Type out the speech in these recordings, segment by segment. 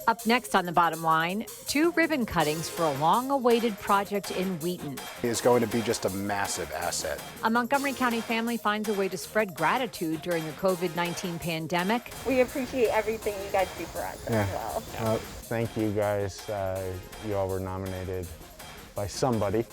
Up next on The Bottom Line, 2 ribbon cuttings for a long-awaited project in Wheaton. Is going to be just a massive asset. A Montgomery County family finds a way to spread gratitude during the COVID-19 pandemic. We appreciate everything you guys do for us as well. Thank you guys. You all were nominated by somebody.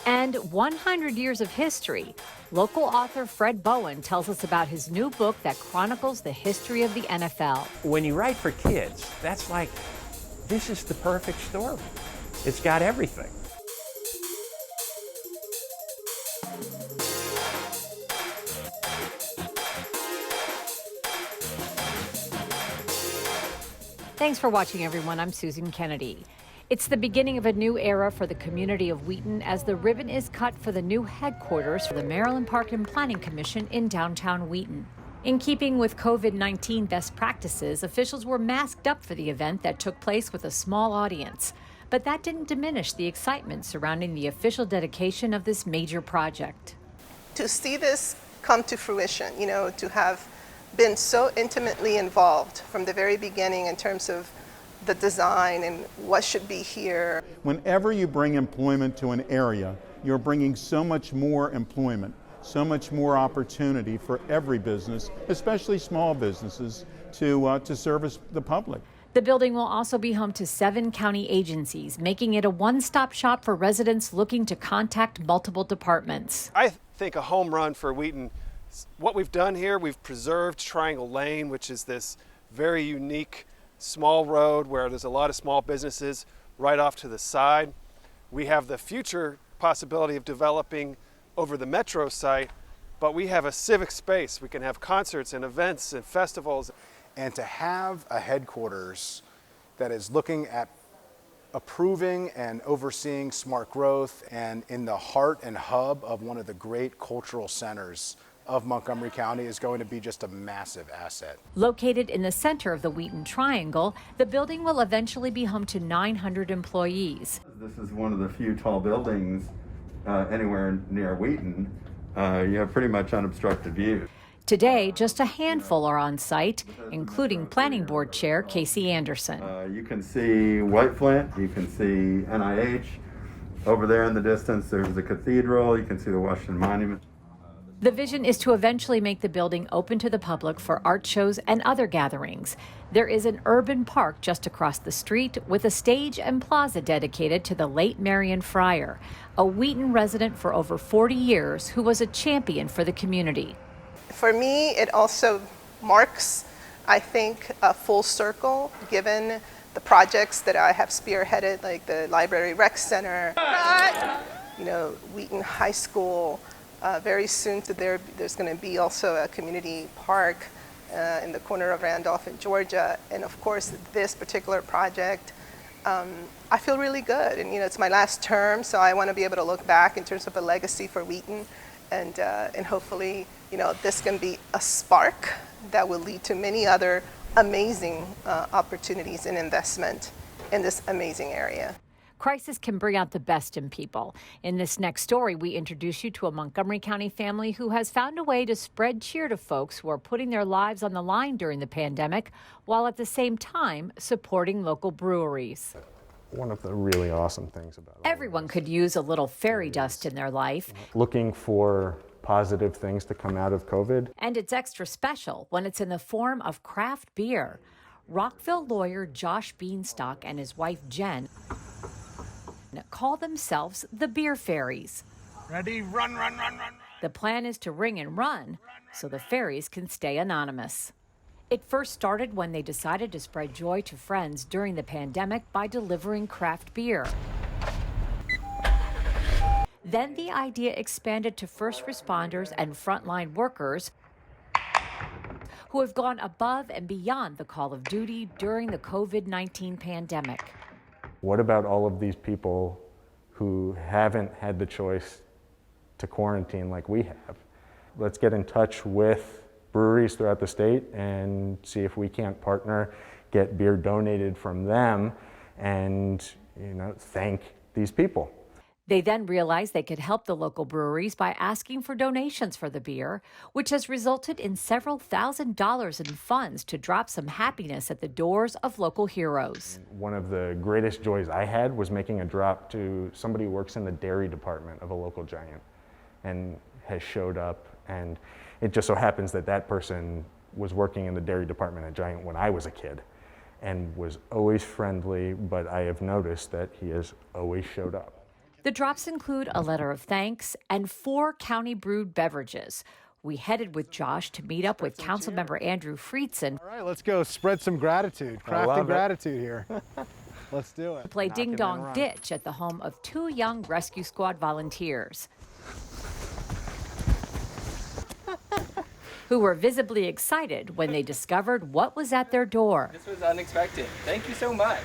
And 100 years of history. Local author Fred Bowen tells us about his new book that chronicles the history of the NFL. When you write for kids, that's like, this is the perfect story. It's got everything. Thanks for watching, everyone. I'm Susan Kenedy. It's the beginning of a new era for the community of Wheaton as the ribbon is cut for the new headquarters for the Maryland Park and Planning Commission in downtown Wheaton. In keeping with COVID-19 best practices, officials were masked up for the event that took place with a small audience. But that didn't diminish the excitement surrounding the official dedication of this major project. To see this come to fruition, to have been so intimately involved from the very beginning in terms of the design and what should be here. Whenever you bring employment to an area, you're bringing so much more employment, so much more opportunity for every business, especially small businesses, to service the public. The building will also be home to 7 county agencies, making it a one-stop shop for residents looking to contact multiple departments. I think a home run for Wheaton. What we've done here, we've preserved Triangle Lane, which is this very unique small road where there's a lot of small businesses right off to the side. We have the future possibility of developing over the metro site, but we have a civic space. We can have concerts and events and festivals. And to have a headquarters that is looking at approving and overseeing smart growth and in the heart and hub of one of the great cultural centers of Montgomery County is going to be just a massive asset. Located in the center of the Wheaton Triangle, the building will eventually be home to 900 employees. This is one of the few tall buildings anywhere near Wheaton. You have pretty much unobstructed view. Today, just a handful are on site, including Planning Board Chair Casey Anderson. You can see White Flint, you can see NIH. Over there in the distance, there's the cathedral, you can see the Washington Monument. The vision is to eventually make the building open to the public for art shows and other gatherings. There is an urban park just across the street with a stage and plaza dedicated to the late Marion Fryer, a Wheaton resident for over 40 years who was a champion for the community. For me, it also marks, I think, a full circle given the projects that I have spearheaded, like the Library Rec Center, Wheaton High School. Very soon there's going to be also a community park in the corner of Randolph and Georgia. And of course, this particular project, I feel really good. And it's my last term, so I want to be able to look back in terms of a legacy for Wheaton. And hopefully, this can be a spark that will lead to many other amazing opportunities and investment in this amazing area. Crisis can bring out the best in people. In this next story, we introduce you to a Montgomery County family who has found a way to spread cheer to folks who are putting their lives on the line during the pandemic, while at the same time supporting local breweries. One of the really awesome things about it. Everyone could use a little fairy dust in their life. Looking for positive things to come out of COVID. And it's extra special when it's in the form of craft beer. Rockville lawyer Josh Beanstalk and his wife Jen call themselves the Beer Fairies. Ready, run, run, run, run, run. The plan is to ring and run so the fairies can stay anonymous. It first started when they decided to spread joy to friends during the pandemic by delivering craft beer. Then the idea expanded to first responders and frontline workers who have gone above and beyond the call of duty during the COVID-19 pandemic. What about all of these people who haven't had the choice to quarantine like we have? Let's get in touch with breweries throughout the state and see if we can't partner, get beer donated from them, and thank these people. They then realized they could help the local breweries by asking for donations for the beer, which has resulted in several $1,000s in funds to drop some happiness at the doors of local heroes. One of the greatest joys I had was making a drop to somebody who works in the dairy department of a local Giant and has showed up, and it just so happens that that person was working in the dairy department at Giant when I was a kid and was always friendly, but I have noticed that he has always showed up. The drops include a letter of thanks and 4 county brewed beverages. We headed with Josh to meet up with Councilmember Andrew Friedson. All right, let's go spread some gratitude, crafting gratitude here. Let's do it. Play Ding Dong Ditch at the home of 2 young rescue squad volunteers who were visibly excited when they discovered what was at their door. This was unexpected. Thank you so much.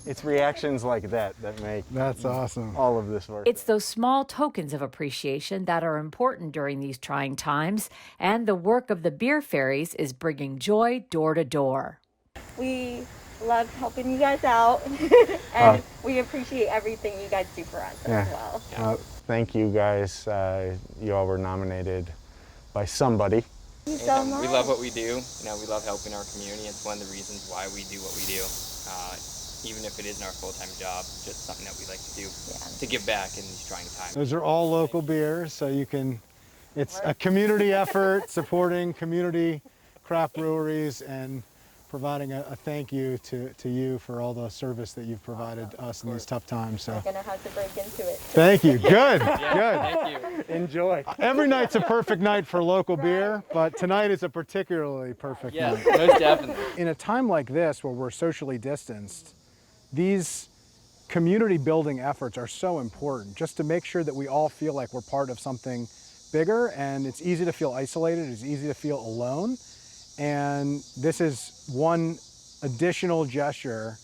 It's reactions like that that make That's awesome. all of this work. It's those small tokens of appreciation that are important during these trying times, and the work of the Beer Fairies is bringing joy door to door. We love helping you guys out, and we appreciate everything you guys do for us as well. Thank you guys. You all were nominated by somebody. Thank you so much. We love what we do. You know, we love helping our community. It's one of the reasons why we do what we do. Even if it isn't our full-time job, just something that we like to do to give back in these trying times. Those are all local beers, so you can, it's a community effort supporting community craft breweries and providing a thank you to you for all the service that you've provided us in these tough times. So. I'm gonna have to break into it. Thank you, good, good. Thank you. Enjoy. Every night's a perfect night for local beer, but tonight is a particularly perfect night. Most definitely. In a time like this where we're socially distanced, these community building efforts are so important, just to make sure that we all feel like we're part of something bigger, and it's easy to feel isolated, it's easy to feel alone. And this is one additional gesture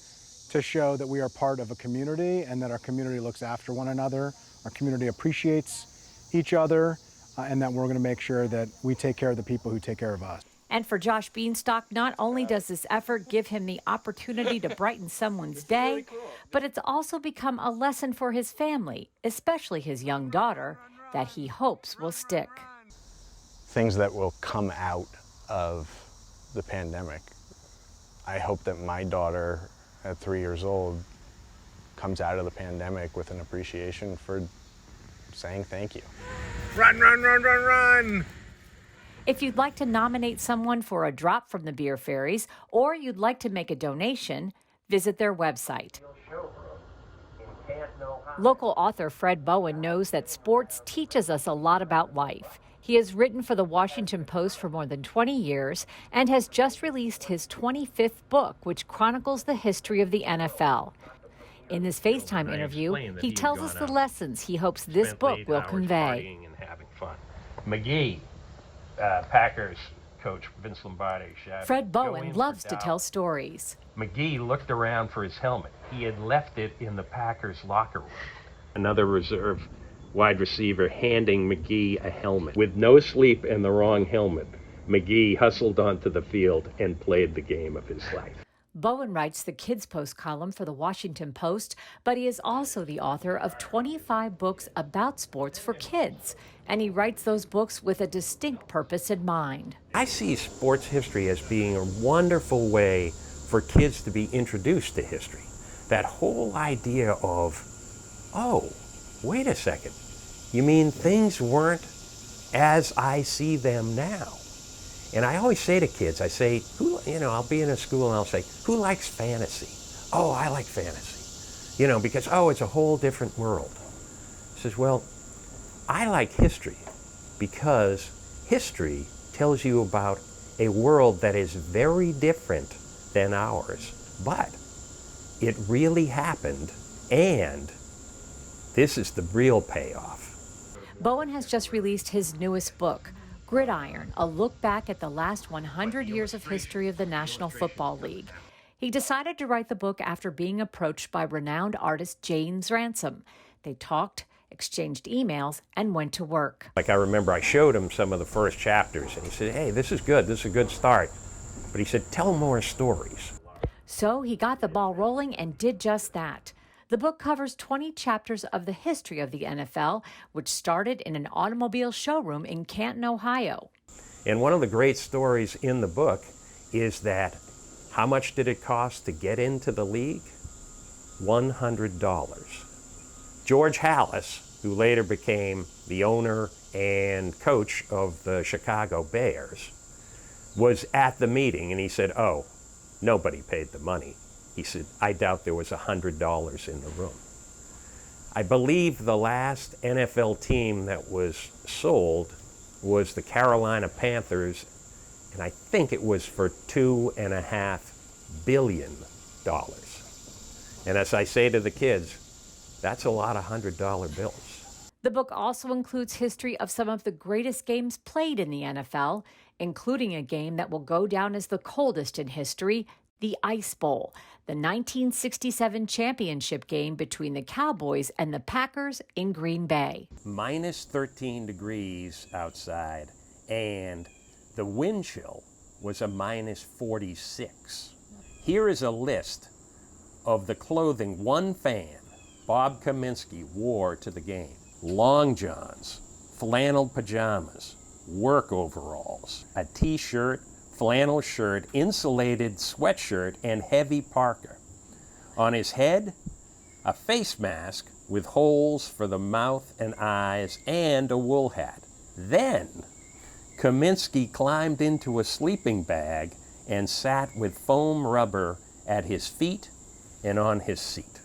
to show that we are part of a community and that our community looks after one another, our community appreciates each other, and that we're going to make sure that we take care of the people who take care of us. And for Josh Beanstalk, not only does this effort give him the opportunity to brighten someone's day, but it's also become a lesson for his family, especially his young daughter, that he hopes will stick. Things that will come out of the pandemic. I hope that my daughter at 3 years old comes out of the pandemic with an appreciation for saying thank you. Run, run, run, run, run! If you'd like to nominate someone for a drop from the Beer Fairies, or you'd like to make a donation, visit their website. Local author Fred Bowen knows that sports teaches us a lot about life. He has written for the Washington Post for more than 20 years and has just released his 25th book, which chronicles the history of the NFL. In this FaceTime interview, he tells us the lessons he hopes this book will convey. McGee, Packers coach Vince Lombardi. Fred Bowen loves to tell stories. McGee looked around for his helmet. He had left it in the Packers locker room. Another reserve wide receiver handing McGee a helmet. With no sleep and the wrong helmet, McGee hustled onto the field and played the game of his life. Bowen writes the Kids Post column for the Washington Post, but he is also the author of 25 books about sports for kids, and he writes those books with a distinct purpose in mind. I see sports history as being a wonderful way for kids to be introduced to history. That whole idea of, oh, wait a second, you mean things weren't as I see them now? And I always say to kids, I say, I'll be in a school and I'll say, who likes fantasy? Oh, I like fantasy. Because, it's a whole different world. I says, well, I like history because history tells you about a world that is very different than ours, but it really happened, and this is the real payoff. Bowen has just released his newest book, Gridiron, a look back at the last 100 years of history of the National Football League. He decided to write the book after being approached by renowned artist James Ransom. They talked, exchanged emails, and went to work. Like I remember I showed him some of the first chapters, and he said, hey, this is good, this is a good start. But he said, tell more stories. So he got the ball rolling and did just that. The book covers 20 chapters of the history of the NFL, which started in an automobile showroom in Canton, Ohio. And one of the great stories in the book is that how much did it cost to get into the league? $100. George Halas, who later became the owner and coach of the Chicago Bears, was at the meeting and he said, oh, nobody paid the money. He said, I doubt there was $100 in the room. I believe the last NFL team that was sold was the Carolina Panthers, and I think it was for $2.5 billion. And as I say to the kids, that's a lot of $100 bills. The book also includes history of some of the greatest games played in the NFL, including a game that will go down as the coldest in history, the Ice Bowl, the 1967 championship game between the Cowboys and the Packers in Green Bay. Minus 13 degrees outside, and the wind chill was a minus 46. Here is a list of the clothing one fan, Bob Kaminsky, wore to the game. Long johns, flannel pajamas, work overalls, a t-shirt, flannel shirt, insulated sweatshirt, and heavy parka. On his head, a face mask with holes for the mouth and eyes and a wool hat. Then, Kaminsky climbed into a sleeping bag and sat with foam rubber at his feet and on his seat.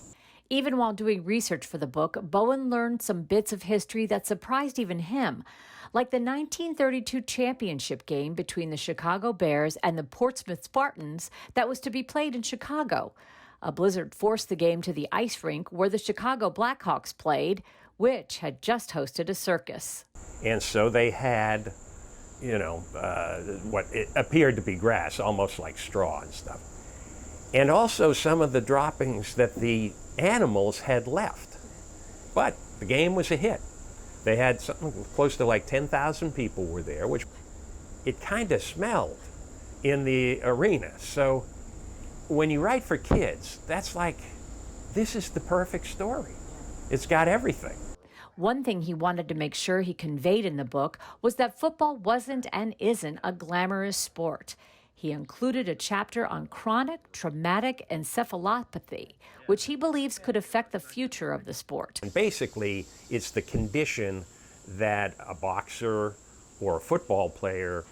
Even while doing research for the book, Bowen learned some bits of history that surprised even him, like the 1932 championship game between the Chicago Bears and the Portsmouth Spartans that was to be played in Chicago. A blizzard forced the game to the ice rink where the Chicago Blackhawks played, which had just hosted a circus. And so they had, what it appeared to be grass, almost like straw and stuff. And also some of the droppings that the animals had left. But the game was a hit. They had something close to like 10,000 people were there, which it kind of smelled in the arena. So when you write for kids, that's like, this is the perfect story. It's got everything. One thing he wanted to make sure he conveyed in the book was that football wasn't and isn't a glamorous sport. He included a chapter on chronic traumatic encephalopathy, which he believes could affect the future of the sport. And basically, it's the condition that a boxer or a football player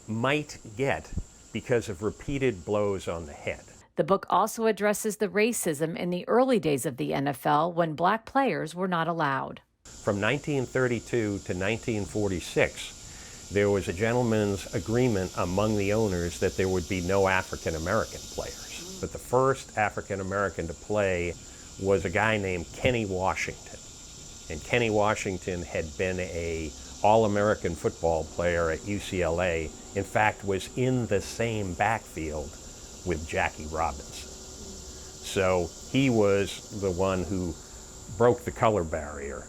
might get because of repeated blows on the head. The book also addresses the racism in the early days of the NFL when black players were not allowed. From 1932 to 1946, there was a gentleman's agreement among the owners that there would be no African American players. But the first African American to play was a guy named Kenny Washington. And Kenny Washington had been an All-American football player at UCLA. In fact, was in the same backfield with Jackie Robinson. So he was the one who broke the color barrier.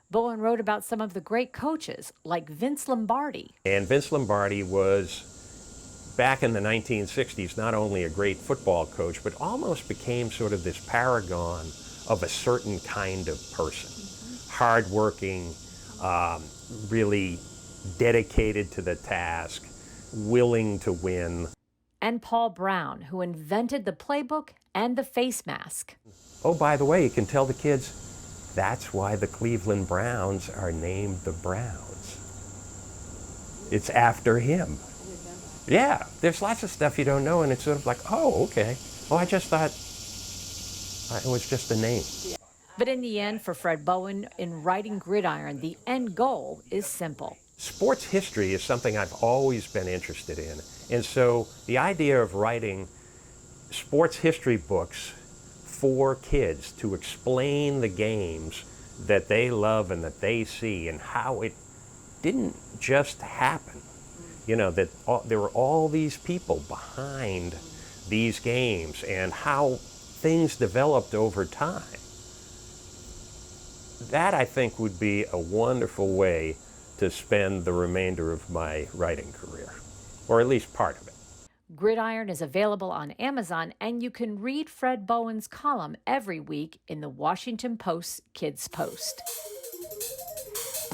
Bowen wrote about some of the great coaches, like Vince Lombardi. And Vince Lombardi was, back in the 1960s, not only a great football coach, but almost became sort of this paragon of a certain kind of person. Hardworking, really dedicated to the task, willing to win. And Paul Brown, who invented the playbook and the face mask. Oh, by the way, you can tell the kids, that's why the Cleveland Browns are named the Browns. It's after him. Yeah, there's lots of stuff you don't know, and it's sort of like, oh, okay. Oh, I just thought it was just a name. But in the end, for Fred Bowen, in writing Gridiron, the end goal is simple. Sports history is something I've always been interested in. And so the idea of writing sports history books for kids to explain the games that they love and that they see and how it didn't just happen. That there were all these people behind these games and how things developed over time. That, I think, would be a wonderful way to spend the remainder of my writing career, or at least part of it. Gridiron is available on Amazon, and you can read Fred Bowen's column every week in the Washington Post's Kids Post.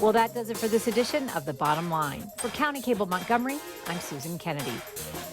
Well, that does it for this edition of The Bottom Line. For County Cable Montgomery, I'm Susan Kenedy.